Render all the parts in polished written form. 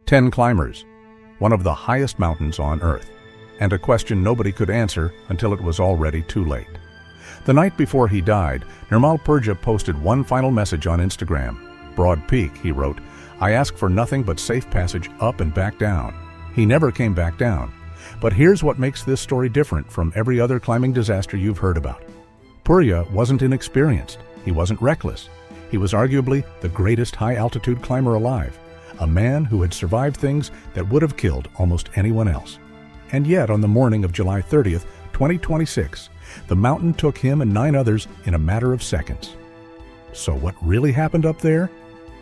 10 climbers, one of the highest mountains on Earth, and a question nobody could answer until it was already too late. The night before he died, Nirmal Purja posted one final message on Instagram. "Broad Peak," he wrote, "I ask for nothing but safe passage up and back down." He never came back down. But here's what makes this story different from every other climbing disaster you've heard about. Purja wasn't inexperienced. He wasn't reckless. He was arguably the greatest high-altitude climber alive, a man who had survived things that would have killed almost anyone else. And yet, on the morning of July 30th, 2026, the mountain took him and 9 others in a matter of seconds. So what really happened up there?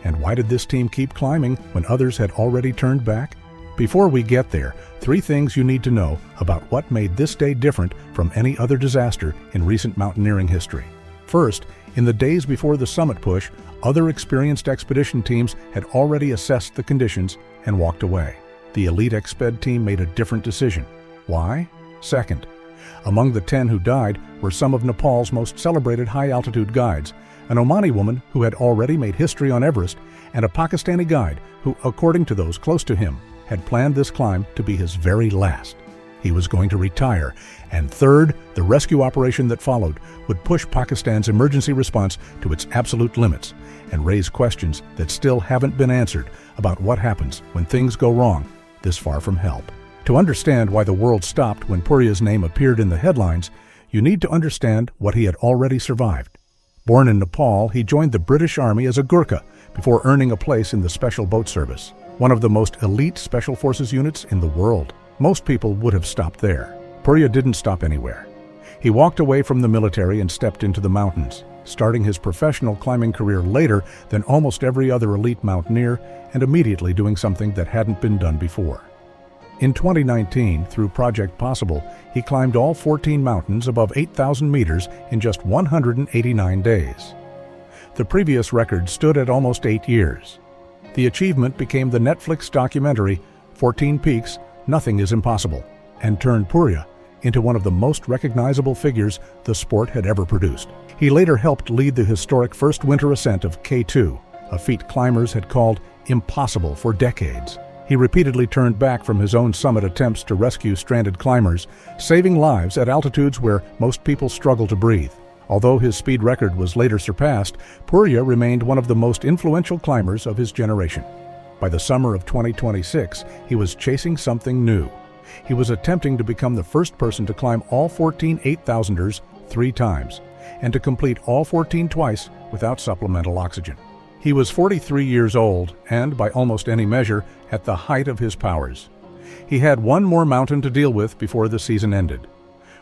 And why did this team keep climbing when others had already turned back? Before we get there, 3 things you need to know about what made this day different from any other disaster in recent mountaineering history. First, in the days before the summit push, other experienced expedition teams had already assessed the conditions and walked away. The elite exped team made a different decision. Why? Second, among the 10 who died were some of Nepal's most celebrated high-altitude guides, an Omani woman who had already made history on Everest, and a Pakistani guide who, according to those close to him, had planned this climb to be his very last. He was going to retire. And third, the rescue operation that followed would push Pakistan's emergency response to its absolute limits and raise questions that still haven't been answered about what happens when things go wrong this far from help. To understand why the world stopped when Purja's name appeared in the headlines, you need to understand what he had already survived. Born in Nepal, he joined the British Army as a Gurkha before earning a place in the Special Boat Service, one of the most elite Special Forces units in the world. Most people would have stopped there. Purja didn't stop anywhere. He walked away from the military and stepped into the mountains, starting his professional climbing career later than almost every other elite mountaineer and immediately doing something that hadn't been done before. In 2019, through Project Possible, he climbed all 14 mountains above 8,000 meters in just 189 days. The previous record stood at almost 8 years. The achievement became the Netflix documentary 14 Peaks, Nothing is Impossible, and turned Purja into one of the most recognizable figures the sport had ever produced. He later helped lead the historic first winter ascent of K2, a feat climbers had called impossible for decades. He repeatedly turned back from his own summit attempts to rescue stranded climbers, saving lives at altitudes where most people struggle to breathe. Although his speed record was later surpassed, Purja remained one of the most influential climbers of his generation. By the summer of 2026, he was chasing something new. He was attempting to become the first person to climb all 14 8,000ers 3 times, and to complete all 14 twice without supplemental oxygen. He was 43 years old and, by almost any measure, at the height of his powers. He had one more mountain to deal with before the season ended.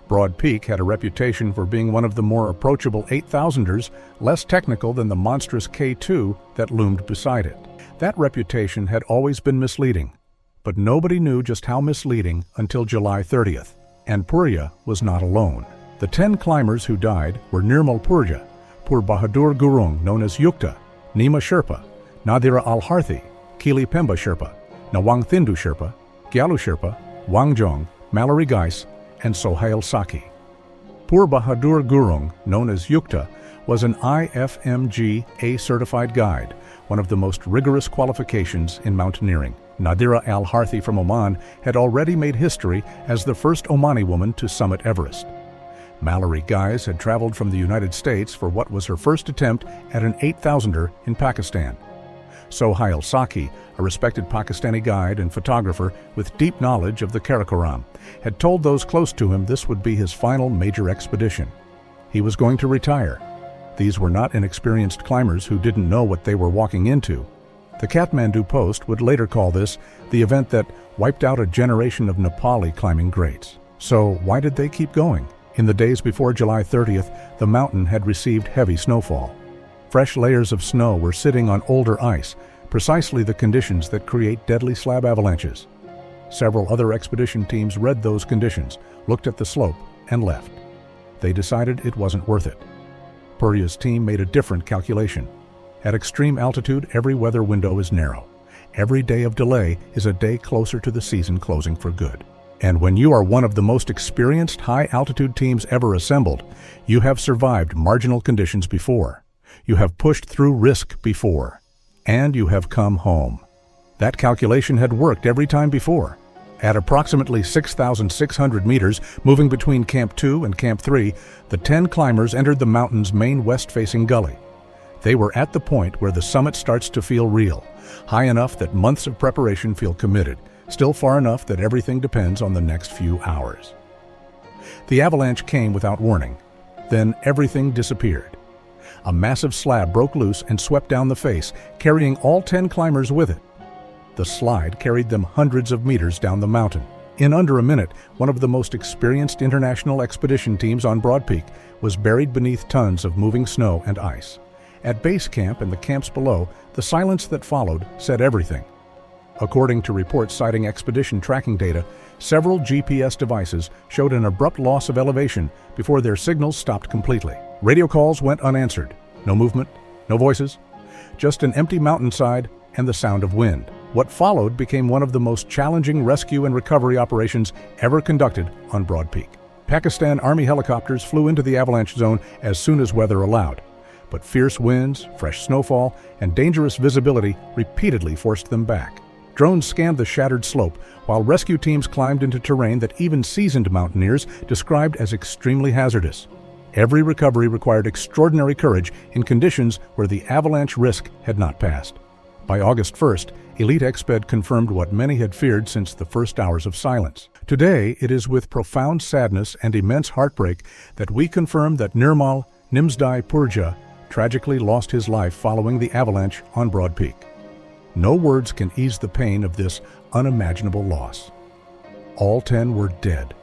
Broad Peak had a reputation for being one of the more approachable 8,000ers, less technical than the monstrous K2 that loomed beside it. That reputation had always been misleading, but nobody knew just how misleading until July 30th, and Purja was not alone. The 10 climbers who died were Nirmal Purja, Pur Bahadur Gurung known as Yukta, Nima Sherpa, Nadira Al-Harthi, Kili Pemba Sherpa, Nawang Thindu Sherpa, Gyalu Sherpa, Wangjong, Mallory Geis, and Sohail Saki. Pur Bahadur Gurung, known as Yukta, was an IFMG A-certified guide, one of the most rigorous qualifications in mountaineering. Nadira Al-Harthi from Oman had already made history as the first Omani woman to summit Everest. Mallory Geis had traveled from the United States for what was her first attempt at an 8,000er in Pakistan. Sohail Saki, a respected Pakistani guide and photographer with deep knowledge of the Karakoram, had told those close to him this would be his final major expedition. He was going to retire. These were not inexperienced climbers who didn't know what they were walking into. The Kathmandu Post would later call this the event that wiped out a generation of Nepali climbing greats. So why did they keep going? In the days before July 30th, the mountain had received heavy snowfall. Fresh layers of snow were sitting on older ice, precisely the conditions that create deadly slab avalanches. Several other expedition teams read those conditions, looked at the slope, and left. They decided it wasn't worth it. Purja's team made a different calculation. At extreme altitude, every weather window is narrow. Every day of delay is a day closer to the season closing for good. And when you are one of the most experienced high-altitude teams ever assembled, you have survived marginal conditions before. You have pushed through risk before. And you have come home. That calculation had worked every time before. At approximately 6,600 meters, moving between Camp 2 and Camp 3, the 10 climbers entered the mountain's main west-facing gully. They were at the point where the summit starts to feel real, high enough that months of preparation feel committed, still far enough that everything depends on the next few hours. The avalanche came without warning. Then everything disappeared. A massive slab broke loose and swept down the face, carrying all 10 climbers with it. The slide carried them hundreds of meters down the mountain. In under a minute, one of the most experienced international expedition teams on Broad Peak was buried beneath tons of moving snow and ice. At base camp and the camps below, the silence that followed said everything. According to reports citing expedition tracking data, several GPS devices showed an abrupt loss of elevation before their signals stopped completely. Radio calls went unanswered. No movement, no voices, just an empty mountainside and the sound of wind. What followed became one of the most challenging rescue and recovery operations ever conducted on Broad Peak. Pakistan Army helicopters flew into the avalanche zone as soon as weather allowed, but fierce winds, fresh snowfall, and dangerous visibility repeatedly forced them back. Drones scanned the shattered slope, while rescue teams climbed into terrain that even seasoned mountaineers described as extremely hazardous. Every recovery required extraordinary courage in conditions where the avalanche risk had not passed. By August 1st, Elite Exped confirmed what many had feared since the first hours of silence. Today, it is with profound sadness and immense heartbreak that we confirm that Nirmal Purja tragically lost his life following the avalanche on Broad Peak. No words can ease the pain of this unimaginable loss. All 10 were dead.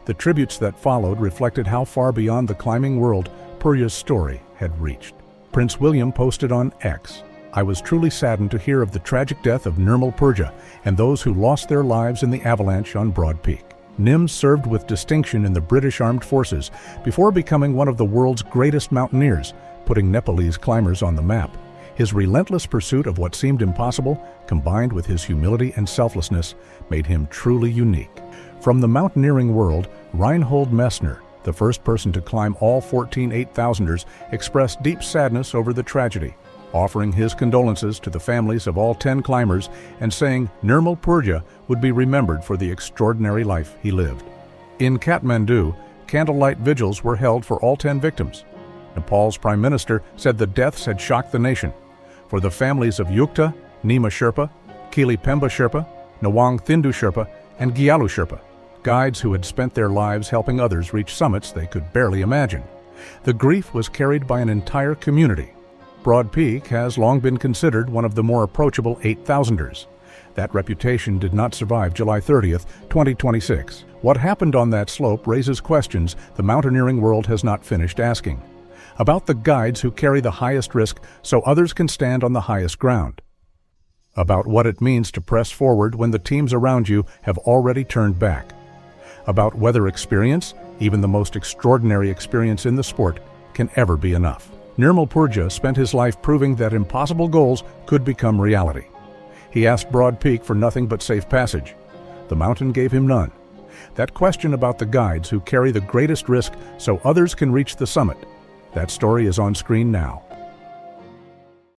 The tributes that followed reflected how far beyond the climbing world Purja's story had reached. Prince William posted on X, "I was truly saddened to hear of the tragic death of Nirmal Purja and those who lost their lives in the avalanche on Broad Peak. Nim served with distinction in the British Armed Forces before becoming one of the world's greatest mountaineers, putting Nepalese climbers on the map. His relentless pursuit of what seemed impossible, combined with his humility and selflessness, made him truly unique." From the mountaineering world, Reinhold Messner, the first person to climb all 14 8,000ers, expressed deep sadness over the tragedy, offering his condolences to the families of all 10 climbers and saying Nirmal Purja would be remembered for the extraordinary life he lived. In Kathmandu, candlelight vigils were held for all 10 victims. Nepal's Prime Minister said the deaths had shocked the nation. For the families of Yukta, Nima Sherpa, Kili Pemba Sherpa, Nawang Thindu Sherpa, and Gyalu Sherpa, guides who had spent their lives helping others reach summits they could barely imagine. The grief was carried by an entire community. Broad Peak has long been considered one of the more approachable 8,000ers. That reputation did not survive July 30th, 2026. What happened on that slope raises questions the mountaineering world has not finished asking. About the guides who carry the highest risk so others can stand on the highest ground. About what it means to press forward when the teams around you have already turned back. About whether experience, even the most extraordinary experience in the sport, can ever be enough. Nirmal Purja spent his life proving that impossible goals could become reality. He asked Broad Peak for nothing but safe passage. The mountain gave him none. That question about the guides who carry the greatest risk so others can reach the summit, that story is on screen now.